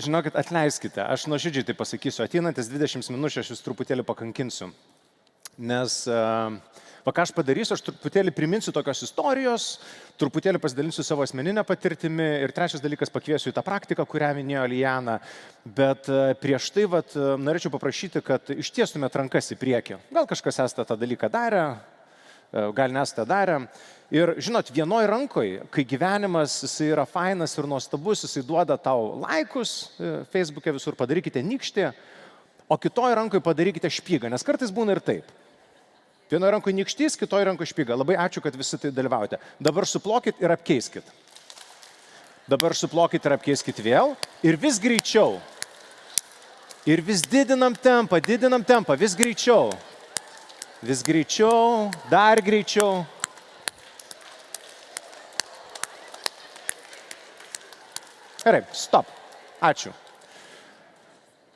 žinokit, atleiskite, aš nuoširdžiai tai pasakysiu, ateinantis 20 minučių aš jūs truputėlį pakankinsiu. Nes va ką aš padarysiu, aš truputėlį priminsiu tokios istorijos, truputėlį pasidalinsiu savo asmeninę patirtimį ir trečias dalykas pakviesiu į tą praktiką, kurią minėjo Lijana. Bet prieš tai norėčiau paprašyti, kad ištiestumėt rankas į priekį. Gal kažkas esate tą dalyką darę, gal nesate darę. Ir žinot, vienoj rankoje, kai gyvenimas jisai yra fainas ir nuostabus, jisai duoda tau laikus, Facebook'e visur padarykite nykštį, o kitoj rankoje padarykite špygą, nes kartais būna ir taip. Vienoje rankoje nykštys, kitoje rankoje špyga. Labai ačiū, kad visi tai dalyvaujate. Dabar suplokit ir apkeiskit. Dabar suplokit ir apkeiskit vėl. Ir vis greičiau. Ir vis didinam tempą, vis greičiau. Vis greičiau, dar greičiau. Gerai, stop. Ačiū.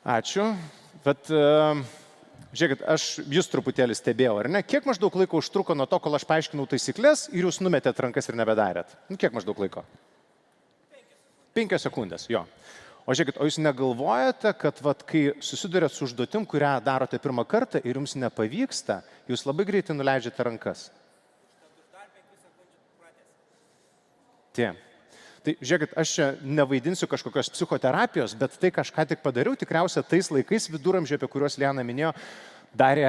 Ačiū. Bet... Žiūrėkit, aš jūs truputėlį stebėjau, ar ne? Kiek maždaug laiko užtruko nuo to, kol aš paaiškinau taisyklės ir jūs numetėt rankas ir nebedarėt? Kiek maždaug laiko? 5 sekundės, jo. O žiūrėkit, o jūs negalvojate, kad kai susidurėt su užduotim, kurią darote pirmą kartą ir jums nepavyksta, jūs labai greitai nuleidžiate rankas? Tie. Tai žiūrėkit, aš čia nevaidinsiu kažkokios psichoterapijos, bet tai kažką tik padariau, tikriausia tais laikais viduramžiai, apie kuriuos Lijana minėjo, darė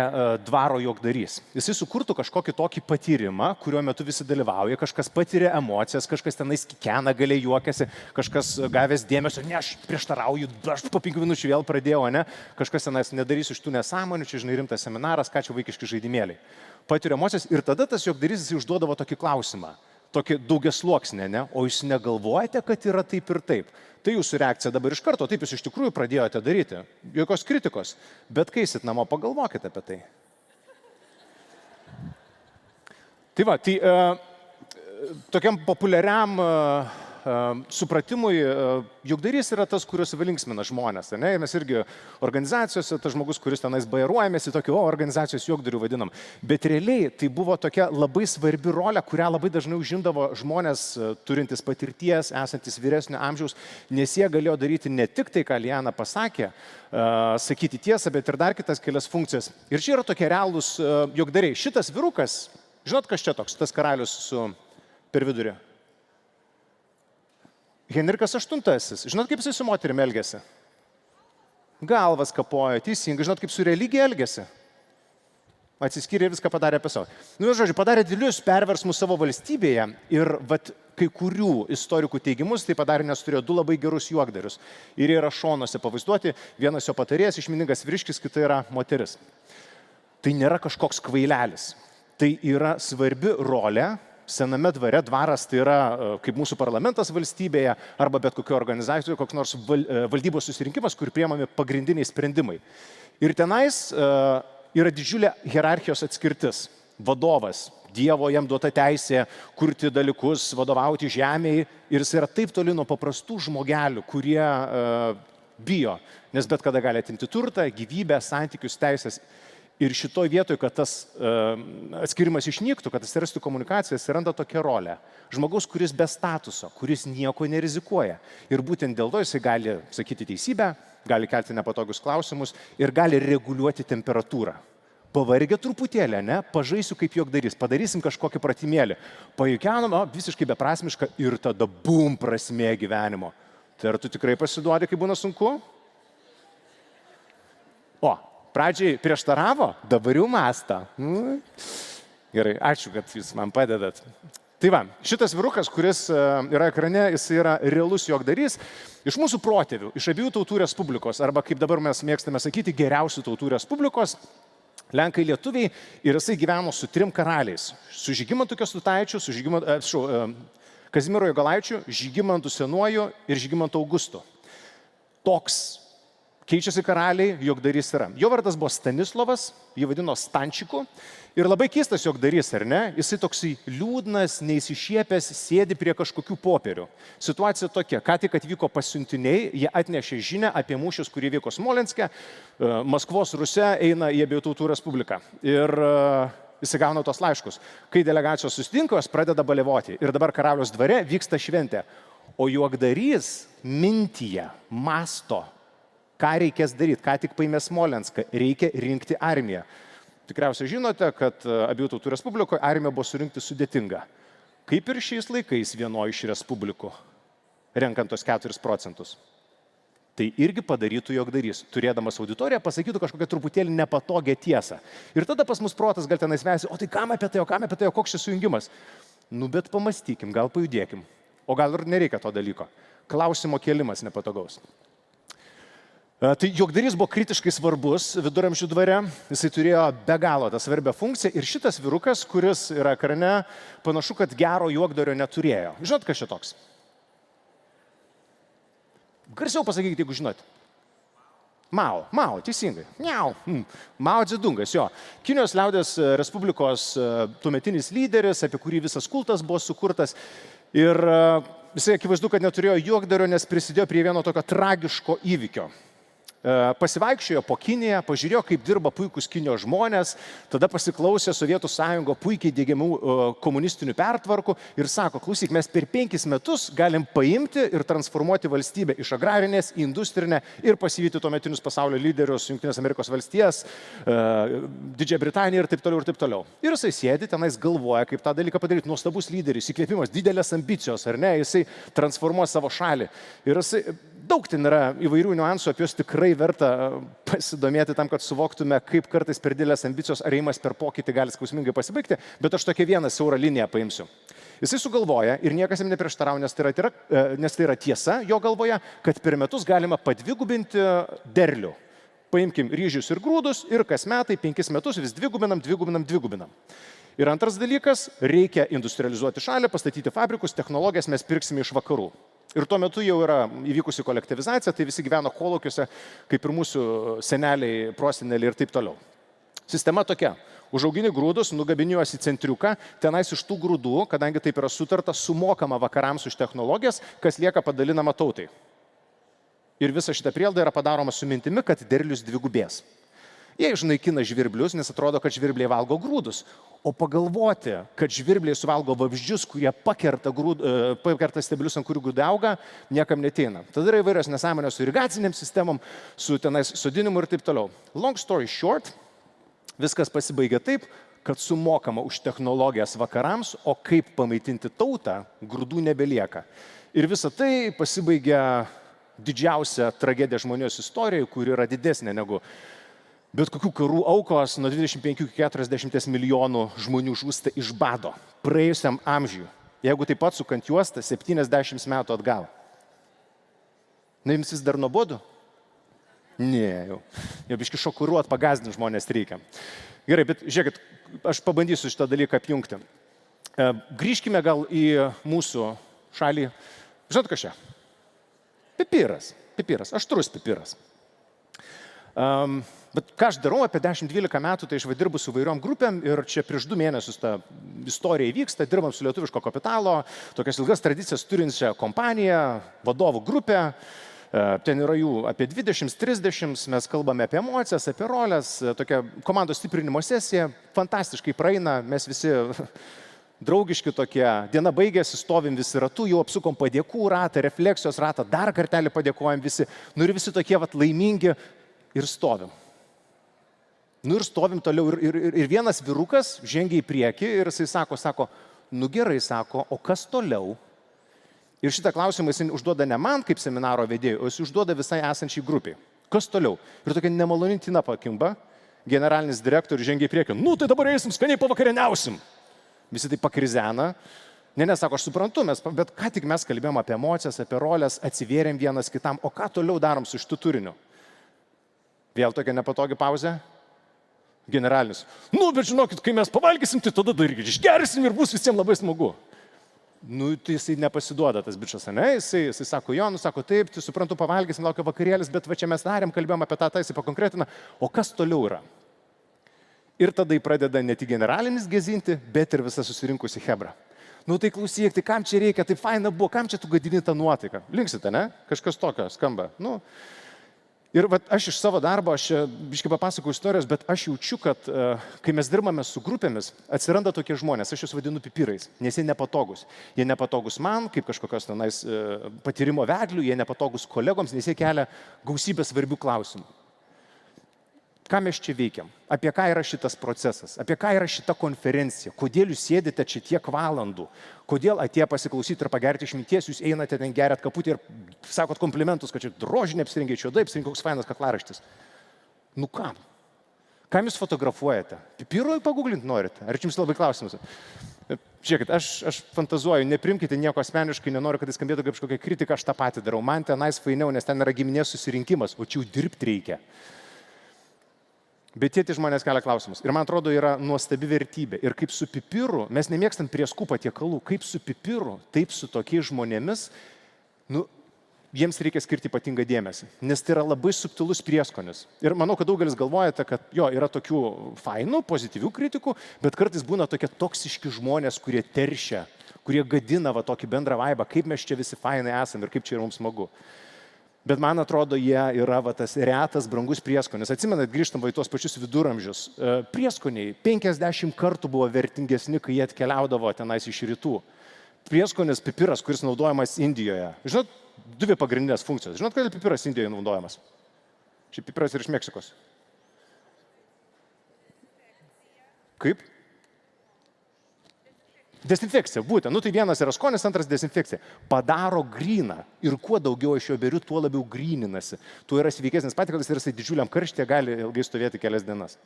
dvaro juokdarys. Jisai sukurtų kažkokį tokį patyrimą, kuriuo metu visi dalyvauja, kažkas patiria emocijas, kažkas tenais kikena, galiai juokiasi, kažkas gavęs dėmesio, ne, aš prieštarauju, aš po 5 minučių vėl pradėjau, ne, kažkas tenais nedarysiu iš tų nesąmonių, čia žinai rimtas seminaras, ką čia vaikiški žaidimėliai. Patiria emocijas ir tada tas juokdarys jisai užduodavo tokį klausimą. Tokį daugiasluoksnį, ne? O jūs negalvojate, kad yra taip ir taip. Tai jūsų reakcija dabar iš karto, taip jūs iš tikrųjų pradėjote daryti. Jokios kritikos. Bet kai eisit namo, pagalvokite apie tai. Tai va, tai tokiam populiariam supratimui juokdarys yra tas, kurios linksmina žmonės. Ne? Mes irgi organizacijose, tas žmogus, kuris tenais bairuojamės į tokį organizacijos juokdarių vadinam. Bet realiai tai buvo tokia labai svarbi rolė, kurią labai dažnai užimdavo žmonės turintys patirties, esantis vyresnio amžiaus, nes jie galėjo daryti ne tik tai, ką Lijana pasakė, sakyti tiesą, bet ir dar kitas kelias funkcijas. Ir čia yra tokie realūs juokdariai. Šitas vyrukas, žinot, kas čia toks, tas karalius per vidurį? Henrikas VIII. Žinot, kaip jisai su moterim elgėsi? Galvas kapojo, teisingai. Žinot, kaip su religija elgėsi? Atsiskyrė ir viską padarė apie savo. Žodžiu, padarė didelius perversmus savo valstybėje ir kai kurių istorikų teigimus tai padarė, nes turėjo 2 labai gerus juokdarius. Ir yra šonuose pavaizduoti, vienas jo patarėjas, išmintingas vyriškis, kita yra moteris. Tai nėra kažkoks kvailelis. Tai yra svarbi rolė. Sename dvare, dvaras tai yra kaip mūsų parlamentas valstybėje arba bet kokio organizacijoje, koks nors valdybos susirinkimas, kur priimami pagrindiniai sprendimai. Ir tenais yra didžiulė hierarchijos atskirtis. Vadovas, Dievo jam duota teisė kurti dalykus, vadovauti žemėje ir jis yra taip toli nuo paprastų žmogelių, kurie bijo, nes bet kada gali atimti turtą, gyvybę, santykius, teisės. Ir šitoj vietoj, kad tas atskirimas išnyktų, kad atsirastų komunikacija, atsiranda tokia rolė. Žmogaus, kuris be statuso, kuris nieko nerizikuoja. Ir būtent dėl to jisai gali sakyti teisybę, gali kelti nepatogius klausimus ir gali reguliuoti temperatūrą. Pavargę truputėlį, ne? Pažaisiu kaip juokdarys, padarysim kažkokį pratimėlį. Pajukianom, visiškai beprasmiška ir tada bum, prasmė gyvenimo. Tai ar tu tikrai pasiduodi, kai būna sunku? O. Pradžiai prieštaravo, dabar jau mąsta. Gerai, ačiū, kad jūs man padedat. Tai va, šitas vyrukas, kuris yra ekrane, jis yra realus juokdarys iš mūsų protėvių, iš abiejų tautų respublikos, arba kaip dabar mes mėgstame sakyti, geriausių tautų respublikos, Lenkai lietuviai, ir jisai gyveno su 3 karaliais. Su Žygimantu Kęstutaičiu, su Kazimiero Jogailaičiu, Žygimantu Senuoju ir Žygimantu Augustu. Toks keičiasi karaliai, juokdarys yra. Jo vardas buvo Stanislovas, jį vadino Stančiku. Ir labai keistas juokdarys, ar ne? Jisai toksai liūdnas, neįsišiepęs, sėdi prie kažkokių popierių. Situacija tokia, ką tik atvyko pasiuntiniai, jie atnešė žinią apie mūšius, kurie vyko Smolenske, Maskvos Rusia eina į abiejų tautų respubliką. Ir jisai gauna tos laiškus. Kai delegacijos susitinka, jos pradeda baliavoti. Ir dabar karaliaus dvare vyksta šventė. O juokdarys mintyje, masto, ką reikės daryti, ką tik paėmė Smolenską, reikia rinkti armiją. Tikriausiai žinote, kad Abiejų tautų Respublikoje armija buvo surinkti sudėtinga. Kaip ir šiais laikais vienoje iš respublikų, renkant tos 4%. Tai irgi padarytų juokdarys. Turėdamas auditoriją, pasakytų kažkokią truputėlį nepatogią tiesą. Ir tada pas mus protas gal tenais vesi, o tai kam apie tai, o koks šis sujungimas? Nu, bet pamastykim, gal pajudėkim. O gal ir nereikia to dalyko. Klausimo kėlimas nepatogaus. Tai juokdarys buvo kritiškai svarbus Viduramžių dvare, jisai turėjo be galo tą svarbią funkciją ir šitas vyrukas, kuris yra ekrane, panašu, kad gero juokdario neturėjo. Žinot, kas čia toks? Garsiau pasakykite, jeigu žinot. Mao, teisingai. Mao Dzedungas, jo. Kinijos liaudės Respublikos tuometinis lyderis, apie kurį visas kultas buvo sukurtas. Ir visai akivaizdu, kad neturėjo juokdario, nes prisidėjo prie vieno tokio tragiško įvykio. Pasivaikščiojo po Kiniją, pažiūrėjo, kaip dirba puikūs Kinijos žmonės, tada pasiklausė Sovietų sąjungo puikiai diegiamų komunistinių pertvarkų ir sako, klausyk, mes per 5 metus galim paimti ir transformuoti valstybę iš agrarinės į industrinę ir pasivyti tuometinius pasaulio lyderius, Jungtinės Amerikos valstijas, Didžiąją Britaniją ir taip toliau ir taip toliau. Ir jisai sėdi, tenais galvoja, kaip tą dalyką padaryti, nuostabus lyderis, įkvėpimas, didelės ambicijos, ar ne, jisai transformuoja savo šalį. Ir jisai daug ten yra įvairių niuansų, apie juos tikrai verta pasidomėti tam, kad suvoktume, kaip kartais per didelės ambicijos ar ėjimas per pokytį gali skausmingai pasibaigti, bet aš tokią vieną siaurą liniją paimsiu. Jisai sugalvoja ir niekas jam neprieštarauja, nes tai yra tiesa jo galvoje, kad per metus galima padvigubinti derlių. Paimkim ryžius ir grūdus ir kas metai, 5 metus vis dvigubinam. Ir antras dalykas, reikia industrializuoti šalį, pastatyti fabrikus, technologijas mes pirksime iš vakarų. Ir tuo metu jau yra įvykusi kolektyvizacija, tai visi gyveno kolūkiuose, kaip ir mūsų seneliai, proseneliai ir taip toliau. Sistema tokia. Užaugini grūdus, nugabini juos į centriuką, tenais iš tų grūdų, kadangi taip yra sutarta, sumokama vakarams už technologijas, kas lieka padalinama tautai. Ir visa šita prielaida yra padaroma su mintimi, kad derlius dvigubės. Jie išnaikina žvirblius, nes atrodo, kad žvirbliai valgo grūdus. O pagalvoti, kad žvirbliai suvalgo vabzdžius, kurie pakerta stieblius, ant kurių grūdai auga, niekam neteina. Tada yra įvairios nesąmonės su irigaciniam sistemom, su tenais sodinimu ir taip toliau. Long story short, viskas pasibaigia taip, kad sumokama už technologijas vakarams, o kaip pamaitinti tautą, grūdų nebelieka. Ir visa tai pasibaigia didžiausia tragedija žmonijos istorijoje, kuri yra didesnė negu bet kokių karų aukos, nuo 25 iki 40 milijonų žmonių žūsta iš bado praėjusiam amžiui. Jeigu taip pat sukant juostą 70 metų atgal. Na, jums vis dar nuobodu? Ne, jau biški šokiruot, pagazdinti žmonės reikia. Gerai, bet žiūrėkit, aš pabandysiu šitą dalyką apjungti. Grįžkime gal į mūsų šalį. Žinot, kas čia? Pipiras, aštrus pipiras. Bet ką aš darau apie 10-12 metų, tai aš dirbu su vairiom grupėm ir čia prieš 2 mėnesius ta istorija įvyksta, dirbam su lietuviško kapitalo, tokias ilgas tradicijas turinčią kompaniją, vadovų grupę, ten yra jų apie 20-30, mes kalbame apie emocijas, apie rolės, tokia komandos stiprinimo sesija, fantastiškai praeina, mes visi draugiški tokie, diena baigėsi, stovim visi ratu, jau apsukom padėkų ratą, refleksijos ratą, dar kartelį padėkojam visi, nu ir visi tokie laimingi ir stovim. Nu ir stovim toliau ir vienas vyrukas žengia į priekį ir jisai sako, nu gerai, sako, o kas toliau? Ir šitą klausimą jis užduoda ne man kaip seminaro vedėjui, o jis užduoda visai esančiai grupiai. Kas toliau? Ir tokia nemalonintina pakimba, generalinis direktorius žengia į priekį, nu tai dabar eisim, skaniai pavakarieniausim. Visi tai pakrizena. Ne, sako, aš suprantu, bet ką tik mes kalbėjom apie emocijas, apie rolės, atsivėrėm vienas kitam, o ką toliau darom su šitu turiniu? Vėl tokia nepatogi pauzė. Generalinis. Nu, bet žinokit, kai mes pavalgysim, tai tada dar ir išgersim ir bus visiems labai smagu. Nu, tai jisai nepasiduoda tas bičas, ne? Jisai sako, jo, nu, sako, taip, tai suprantu, pavalgysim, laukia vakarėlis, bet va čia mes darėm, kalbėjom apie tą, jisai pakonkretina, o kas toliau yra? Ir tada pradeda ne tik generalinis gezinti, bet ir visa susirinkusi hebra. Nu, tai klausyk, tai kam čia reikia, tai faina buvo, kam čia tu gadini tą nuotaiką? Linksite, ne? Kažkas tokio skamba. Nu. Ir aš iš savo darbo, aš biškai papasakau istorijos, bet aš jaučiu, kad kai mes dirbame su grupėmis, atsiranda tokie žmonės, aš juos vadinu pipirais, nes jie nepatogus. Jie nepatogus man, kaip kažkokios tenais patyrimo vedlių, jie nepatogus kolegoms, nes jie kelia gausybę svarbių klausimų. Ką mes čia veikiam? Apie ką yra šitas procesas? Apie ką yra šita konferencija? Kodėl jūs sėdite čia tiek valandų? Kodėl atėję pasiklausyti ir pagerti išminties, jūs einate ten geriat kaputį ir sakot komplimentus, kad čia rožinė apsirengė, juodai apsirengė, koks fainas kaklaraištis. Nu kam? Kam jūs fotografuojate? Pipirui paguglinti norite? Ar jums labai klausimas? Žiūrėkit, aš fantazuoju, neprimkite nieko asmeniškai, nenoriu, kad jis skambėtų kaip kažkokia kritika, aš tą patį darau. Man tenais fainiau, nes ten yra giminės susirinkimas, o čia jau dirbti reikia. Bet tie žmonės kelia klausimus. Ir man atrodo, yra nuostabi vertybė. Ir kaip su pipiru, mes nemėgstam prieskų patiekalų, kaip su pipiru, taip su tokiais žmonėmis, jiems reikia skirti ypatingą dėmesį. Nes tai yra labai subtilus prieskonis. Ir manau, kad daugelis galvojate, kad yra tokių fainų, pozityvių kritikų, bet kartais būna tokie toksiški žmonės, kurie teršia, kurie gadina tokį bendrą vaibą, kaip mes čia visi fainai esam ir kaip čia yra mums smagu. Bet man atrodo, jie yra tas retas, brangus prieskonis. Atsimenat, grįžtam į tuos pačius viduramžius. Prieskoniai 50 kartų buvo vertingesni, kai jie atkeliaudavo tenais iš rytų. Prieskonis pipiras, kuris naudojamas Indijoje. Žinot, dvi pagrindinės funkcijos. Žinot, kodėl pipiras Indijoje naudojamas? Šiaip pipiras ir iš Meksikos. Kaip? Dezinfekcija, būtent. Tai vienas yra skonis, antras dezinfekcija. Padaro gryną ir kuo daugiau aš jo beriu, tuo labiau gryninasi. Tuo yra sveikesnis patiekalas ir jisai didžiuliam karštyje gali ilgai stovėti kelias dienas.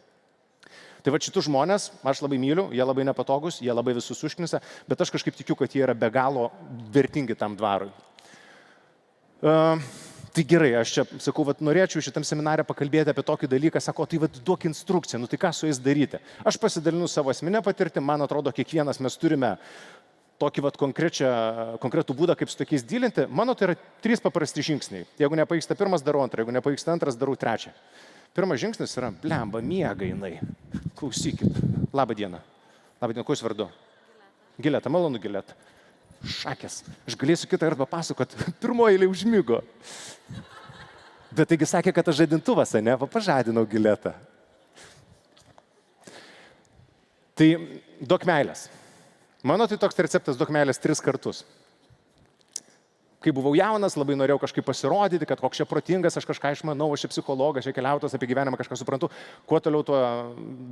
Tai šitus žmonės aš labai myliu, jie labai nepatogus, jie labai visus užknisa, bet aš kažkaip tikiu, kad jie yra be galo vertingi tam dvarui. Tai gerai, aš čia sakau, norėčiau šitam seminare pakalbėti apie tokį dalyką, sako, tai duok instrukciją, tai ką su jais daryti. Aš pasidalinu savo asmeninę patirtį, man atrodo, kiekvienas mes turime tokį konkretų būdą, kaip su tokiais dylinti. Mano tai yra 3 paprasti žingsniai. Jeigu nepavyksta pirmas, darau antrą, jeigu nepavyksta antras, darau trečią. Pirmas žingsnis yra, blemba, miega jinai. Klausykit. Labą dieną. Labą dieną, kuo jūs vardu? Gileta, malonu Gileta. Šakės. Aš galėsiu kitą kartą papasakot, pirmoji eilė užmigo. Bet taigi sakė, kad aš žadintuvas, ne? Pažadinau Giletą. Tai duok meilės. Mano tai toks receptas duok meilės 3 kartus. Kai buvau jaunas, labai norėjau kažkaip pasirodyti, kad koks čia protingas, aš kažką išmanau, aš čia psichologas, čia keliautojas, apie gyvenimą kažką suprantu. Kuo toliau tuo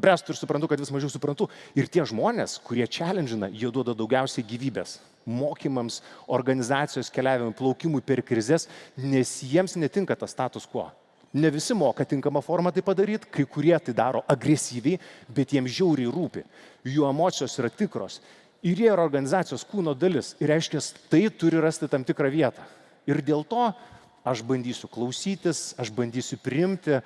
brestu ir suprantu, kad vis mažiau suprantu. Ir tie žmonės, kurie challenge'ina, jie duoda daugiausiai gyvybės. Mokymams, organizacijos keliavimui, plaukimui per krizės, nes jiems netinka tas status quo. Ne visi moka tinkamą formą tai padaryti, kai kurie tai daro agresyviai, bet jiems žiauriai rūpi. Jų emocijos yra tikros. Ir jie yra organizacijos kūno dalis. Ir reiškia, tai turi rasti tam tikrą vietą. Ir dėl to aš bandysiu klausytis, aš bandysiu priimti.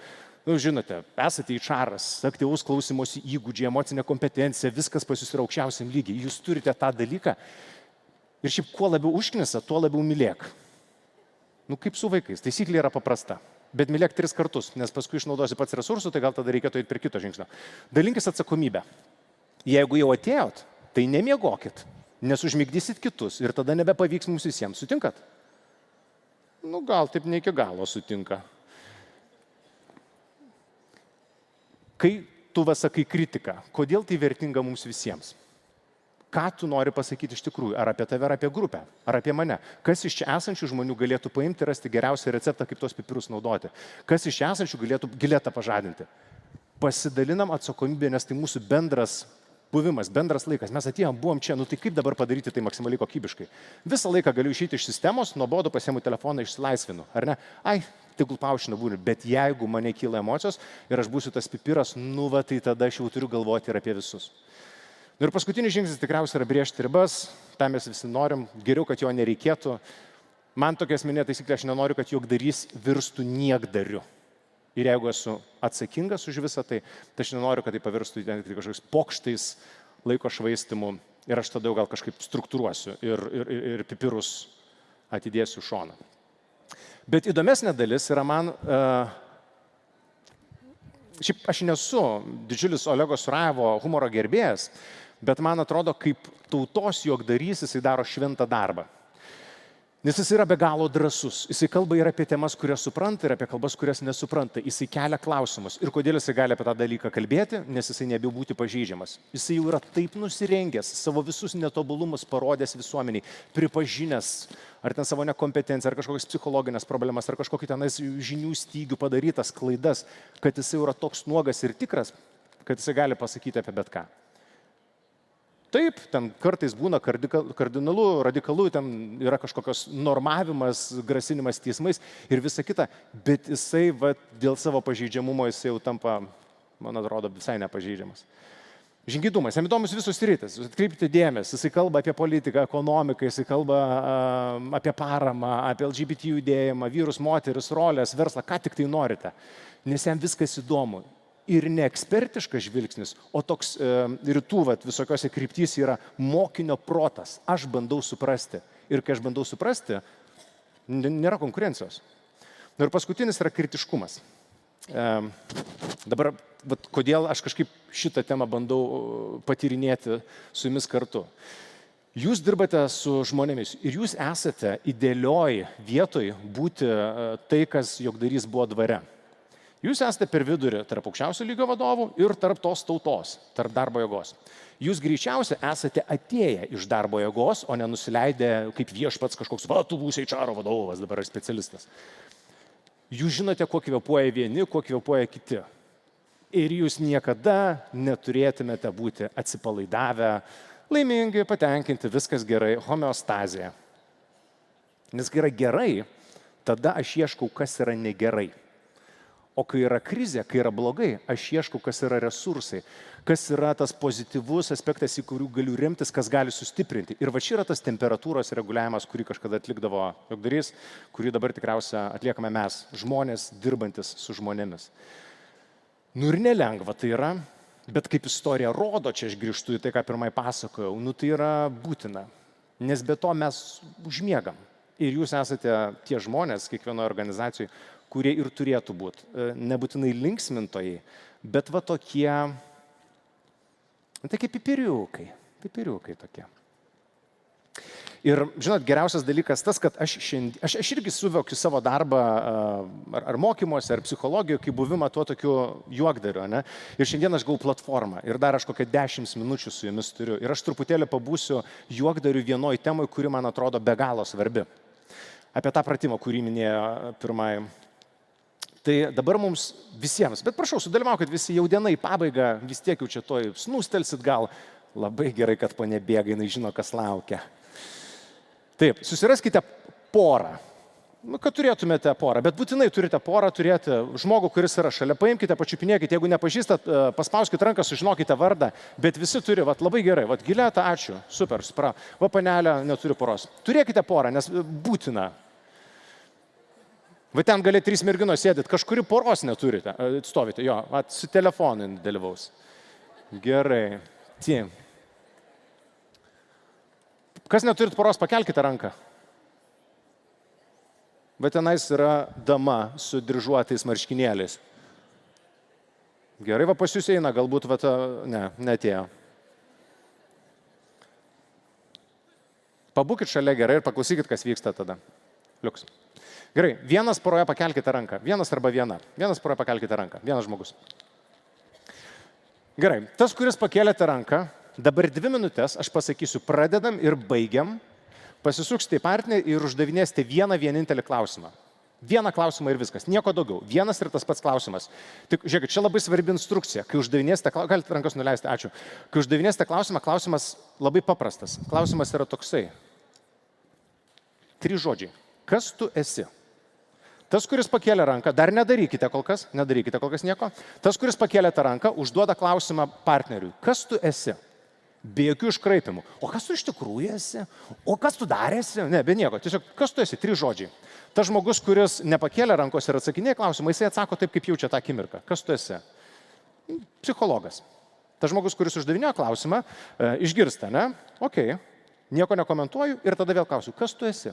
Žinote, esate HR-as, aktyvaus klausimosi įgūdžiai, emocinė kompetencija, viskas pas jūs yra aukščiausiam lygiai. Jūs turite tą dalyką. Ir šiaip kuo labiau užknisa, tuo labiau mylėk. Kaip su vaikais. Taisyklė yra paprasta. Bet mylėk 3 kartus, nes paskui išnaudosi pats resursų, tai gal tada reikėtų eiti prie kito žingsnio. Dalinkis atsakomybę. Jeigu jau atėjot, tai nemiegokit, nes užmigdysit kitus ir tada nebepavyks mums visiems. Sutinkat? Gal taip ne iki galo sutinka. Kai tu sakai kritiką, kodėl tai vertinga mums visiems? Ką tu nori pasakyti iš tikrųjų? Ar apie tave, ar apie grupę, ar apie mane? Kas iš čia esančių žmonių galėtų paimti ir rasti geriausią receptą, kaip tos pipirus naudoti? Kas iš čia esančių galėtų Giletą pažadinti? Pasidalinam atsakomybę, nes tai mūsų bendras buvimas, bendras laikas. Mes atėjom, buvom čia, tai kaip dabar padaryti tai maksimaliai kokybiškai? Visą laiką galiu išeiti iš sistemos, nuobodu pasiemu telefoną, išsilaisvinu, ar ne? Tegul paušina būna, bet jeigu mane kyla emocijos ir aš būsiu tas pipiras, tai tada aš jau turiu galvoti ir apie visus. Ir paskutinis žingsnis tikriausiai yra brėžti ribas, tą mes visi norim, geriau, kad jo nereikėtų. Man tokia asmeninė taisyklė, aš nenoriu, kad juokdarys virstų niekdariu. Ir jeigu esu atsakingas už visą tai, aš nenoriu, kad tai pavirstų kažkokiais pokštais, laiko švaistimu ir aš tada jau gal kažkaip struktūruosiu ir pipirus atidėsiu šoną. Bet įdomesnė dalis yra man, šiaip aš nesu didžiulis Olego Surajevo humoro gerbėjas, bet man atrodo, kaip tautos juokdarys jisai daro šventą darbą. Nes jis yra be galo drąsus. Jisai kalba ir apie temas, kurias supranta, ir apie kalbas, kurias nesupranta. Jisai kelia klausimus. Ir kodėl jisai gali apie tą dalyką kalbėti? Nes jisai nebijau būti pažeidžiamas. Jisai jau yra taip nusirengęs, savo visus netobulumus parodęs visuomeniai, pripažinęs ar ten savo nekompetenciją, ar kažkokias psichologinės problemas, ar kažkokį tenais žinių stygių padarytas klaidas, kad jisai yra toks nuogas ir tikras, kad jisai gali pasakyti apie bet ką. Taip, ten kartais būna radikalu, ten yra kažkokios normavimas, grasinimas teismais ir visa kita, bet jisai dėl savo pažeidžiamumo jisai jau tampa, man atrodo, visai nepažeidžiamas. Žingeidumas, jam įdomus visos sritis, atkreipkite dėmesį, jisai kalba apie politiką, ekonomiką, jisai kalba apie paramą, apie LGBT judėjimą, vyrus, moteris, rolės, verslą, ką tik tai norite, nes jam viskas įdomu. Ir ne ekspertiškas žvilgsnis, o toks rytų visokiose kryptys yra mokinio protas. Aš bandau suprasti. Ir kai aš bandau suprasti, nėra konkurencijos. Ir paskutinis yra kritiškumas. Dabar, kodėl aš kažkaip šitą temą bandau patyrinėti su jumis kartu. Jūs dirbate su žmonėmis ir jūs esate idealioj vietoj būti tai, kas jogdarys buvo dvare. Jūs esate per vidurį tarp aukščiausio lygio vadovų ir tarp tos tautos, tarp darbo jėgos. Jūs greičiausiai esate atėję iš darbo jėgos, o nenusileidę kaip viešpats kažkoks, tu būsi HR vadovas, dabar ar specialistas. Jūs žinote, kuo kvėpuoja vieni, kuo kvėpuoja kiti. Ir jūs niekada neturėtumėte būti atsipalaidavę, laimingi, patenkinti, viskas gerai, homeostazija. Nes kai yra gerai, tada aš ieškau, kas yra negerai. O kai yra krizė, kai yra blogai, aš ieškau, kas yra resursai, kas yra tas pozityvus aspektas, į kurių galiu remtis, kas gali sustiprinti. Ir čia yra tas temperatūros reguliavimas, kurį kažkada atlikdavo jogdarys, kurį dabar tikriausia atliekame mes, žmonės dirbantis su žmonėmis. Ir nelengva tai yra, bet kaip istorija rodo, čia aš grįžtu į tai, ką pirmai pasakojau, tai yra būtina, nes be to mes užmiegam. Ir jūs esate tie žmonės kiekvienoje organizacijoje, kurie ir turėtų būti. Nebūtinai linksmintojai, bet tokie pipiriukai tokie. Ir, žinot, geriausias dalykas tas, kad aš irgi suvokiu savo darbą ar mokymuose, ar psichologijoje, kaip buvimą tuo tokiu juokdariu. Ne? Ir šiandien aš gavau platformą ir dar aš kokią 10 minučių su jumis turiu. Ir aš truputėlį pabūsiu juokdariu vienoj temai, kuri man atrodo be galo svarbi. Apie tą pratimą, kurį minėjo pirmai. Tai dabar mums visiems, bet prašau, sudalyvaukit visi jau diena į pabaigą, vis tiek jau čia toj snūstelsit gal. Labai gerai, kad ponė bėga, jinai žino, kas laukia. Taip, susiraskite porą. Kad turėtumėte porą, bet būtinai turite porą, turėti žmogų, kuris yra šalia. Paimkite, pačiupinėkite, jeigu nepažįstat, paspauskite ranką, sužinokite vardą, bet visi turi, labai gerai, Gileta, ačiū, super, panelė neturi poros. Turėkite porą, nes būtina. Ten gali 3 merginos sėdit, kažkuri poros neturite, stovite, jo, su telefonu dalyvaus. Gerai. Tim. Kas neturit poros, pakelkite ranką. Bet tenais yra dama su dryžuotais marškinėliais. Gerai, pas jūs eina, galbūt, neatėjo. Pabūkit šalia gerai ir paklausykit, kas vyksta tada. Liuks. Gerai, vienas poroje pakelkite ranką. Vienas arba viena. Vienas poroje pakelkite ranką. Vienas žmogus. Gerai, tas, kuris pakėlėte ranką, dabar 2 minutės, aš pasakysiu, pradedam ir baigiam. Pasisuksite į partnerį ir uždavinėsite vieną vienintelį klausimą. Vieną klausimą ir viskas, nieko daugiau. Vienas ir tas pats klausimas. Tik, žiūrėkit, čia labai svarbi instrukcija. Kai uždavinėsite, galite rankas nuleisti, ačiū. Kai uždavinėsite klausimą, klausimas labai paprastas. Klausimas yra toksai. 3 žodžiai. Kas tu esi? Tas, kuris pakėlė ranką, dar nedarykite kol kas nieko. Tas, kuris pakėlėte ranką, užduoda klausimą partneriui. Kas tu esi? Be jokių iškraipimų. O kas tu iš tikrųjų esi? O kas tu dar esi? Ne, be nieko. Tiesiog, kas tu esi? 3 žodžiai. Tas žmogus, kuris nepakėlė rankos ir atsakinėja klausimą, jisai atsako taip, kaip jaučia tą akimirką. Kas tu esi? Psichologas. Tas žmogus, kuris uždavinėjo klausimą, išgirsta, ne? Ok, nieko nekomentuoju ir tada vėl klausiu, kas tu esi?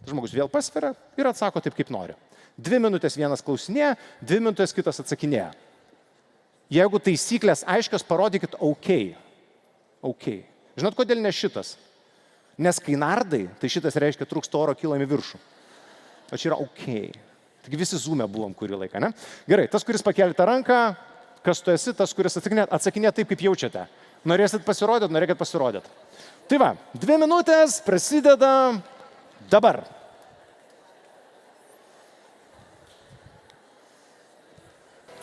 Tas žmogus vėl pasveria ir atsako taip, kaip nori. 2 minutės vienas klausinėja, 2 minutės kitas atsakinėja. Jeigu taisyklės aiškios, parodykit OK. Žinot, kodėl ne šitas? Nes kai nardai, tai šitas reiškia trūksta oro kylam į viršų. O čia yra ok. Taigi visi zoom'e buvom kurį laiką, ne? Gerai, tas, kuris pakelite ranką, kas tu esi, tas, kuris atsakinė taip, kaip jaučiate. Norėsit pasirodyti, norėkit pasirodyti. Tai va, 2 minutės prasideda dabar.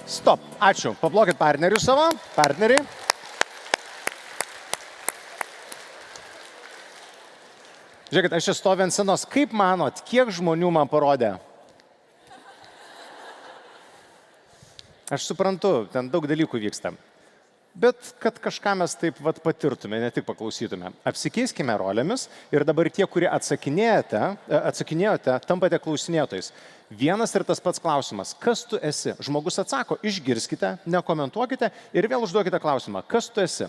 Stop. Ačiū. Paplokit partnerių savo. Partneriai. Žiūrėkit, aš čia stoviu ant scenos. Kaip manot, kiek žmonių man parodė? Aš suprantu, ten daug dalykų vyksta. Bet kad kažką mes taip patirtume, ne tik paklausytume. Apsikeiskime rolėmis ir dabar tie, kurie atsakinėjote, tampate klausinėtojais. Vienas ir tas pats klausimas. Kas tu esi? Žmogus atsako, išgirskite, nekomentuokite ir vėl užduokite klausimą. Kas tu esi?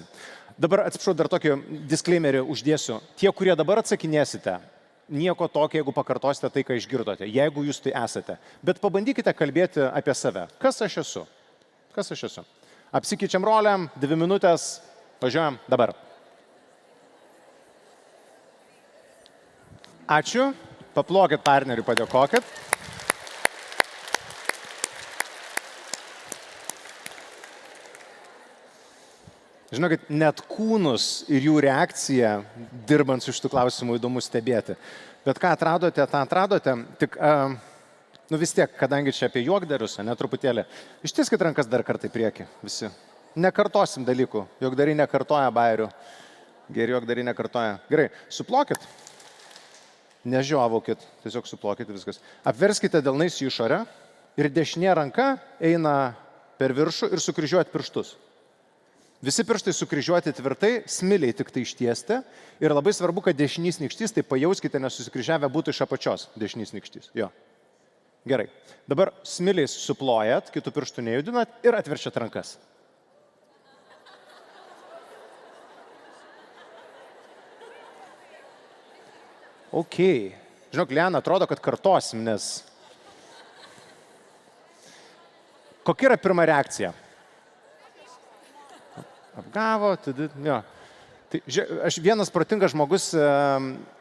Dabar, atsiprašau, dar tokį disclaimerį uždėsiu. Tie, kurie dabar atsakinėsite, nieko tokio, jeigu pakartosite tai, ką išgirdote, jeigu jūs tai esate. Bet pabandykite kalbėti apie save. Kas aš esu? Kas aš esu? Apsikeičiam rolėm, 2 minutės, važiuojam dabar. Ačiū. Paplokit partneriui, padėkokit. Žinokit, net kūnus ir jų reakciją, dirbant su šitų klausimų, įdomu stebėti. Bet ką atradote, tą atradote, tik, vis tiek, kadangi čia apie juokdarius, truputėlį, ištieskit rankas dar kartą į priekį, visi. Nekartosim dalykų, juokdariai nekartoja bairių, geri juokdariai nekartoja. Gerai, suplokit, nežiovokit, tiesiog suplokit viskas. Apverskite delnais į išorę ir dešinė ranka eina per viršų ir sukryžiuojat pirštus. Visi pirštai sukryžiuoti tvirtai, smiliai tik tai ištiesti ir labai svarbu, kad dešinys nykštys, tai pajauskite, nes susikryžiavę būtų iš apačios dešinys nykštys. Jo. Gerai. Dabar smiliais suplojat, kitų pirštų nejudinat ir atverčiat rankas. Ok. Žinok, Liana, atrodo, kad kartosim, nes... Kokia yra pirma reakcija? Apgavo, jo. Tai, aš vienas protingas žmogus,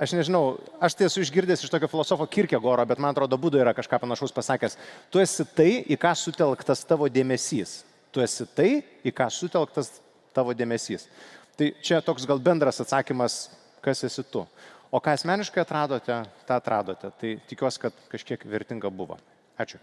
aš nežinau, aš tai esu išgirdęs iš tokio filosofo Kierkegaardo, bet man atrodo, Buda yra kažką panašaus pasakęs. Tu esi tai, į ką sutelktas tavo dėmesys. Tu esi tai, į ką sutelktas tavo dėmesys. Tai čia toks gal bendras atsakymas, kas esi tu. O ką asmeniškai atradote, tą atradote. Tai tikiuosi, kad kažkiek vertinga buvo. Ačiū.